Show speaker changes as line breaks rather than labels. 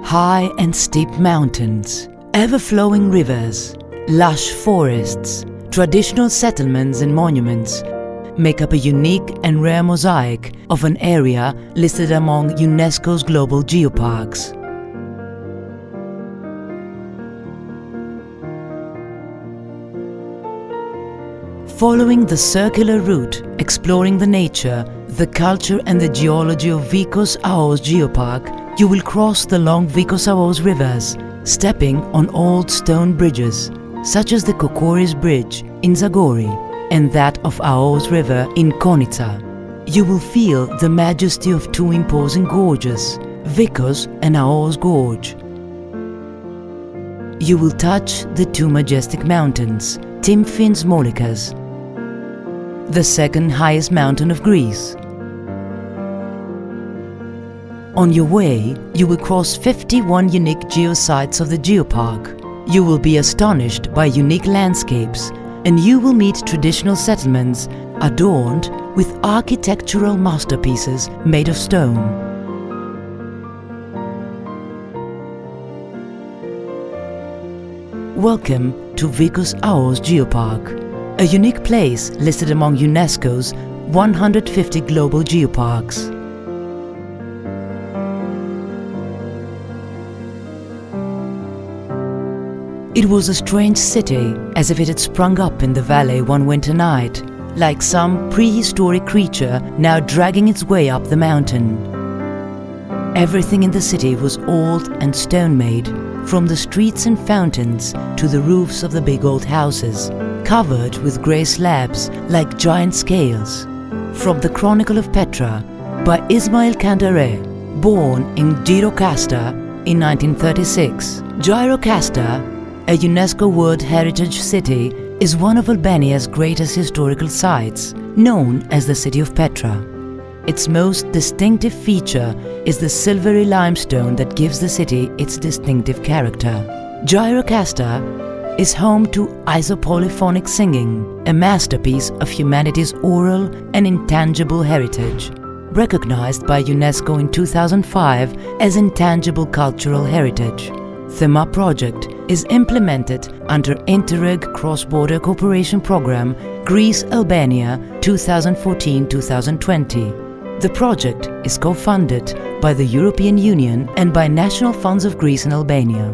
High and steep mountains, ever-flowing rivers, lush forests, traditional settlements and monuments make up a unique and rare mosaic of an area listed among UNESCO's global geoparks. Following the circular route, exploring the nature, the culture and the geology of VIKOS-AOOS Geopark, you will cross the long VIKOS-AOOS rivers, stepping on old stone bridges, such as the Kokoris Bridge in Zagori and that of AOOS River in Konica. You will feel the majesty of two imposing gorges, VIKOS and AOOS Gorge. You will touch the two majestic mountains, Timfin's Molikas, the second highest mountain of Greece. On your way, you will cross 51 unique geosites of the Geopark. You will be astonished by unique landscapes, and you will meet traditional settlements adorned with architectural masterpieces made of stone. Welcome to VIKOS-AOOS Geopark, a unique place listed among UNESCO's 150 global geoparks. It was a strange city, as if it had sprung up in the valley one winter night, like some prehistoric creature now dragging its way up the mountain. Everything in the city was old and stone-made, from the streets and fountains to the roofs of the big old houses, covered with grey slabs like giant scales. From the Chronicle of Petra by Ismail Kandare, born in Gjirokaster in 1936. Gjirokaster, a UNESCO World Heritage City, is one of Albania's greatest historical sites, known as the City of Petra. Its most distinctive feature is the silvery limestone that gives the city its distinctive character. Gjirokaster is home to isopolyphonic singing, a masterpiece of humanity's oral and intangible heritage, recognized by UNESCO in 2005 as Intangible Cultural Heritage. Thema project is implemented under INTERREG cross-border cooperation program Greece-Albania 2014-2020. The project is co-funded by the European Union and by national funds of Greece and Albania.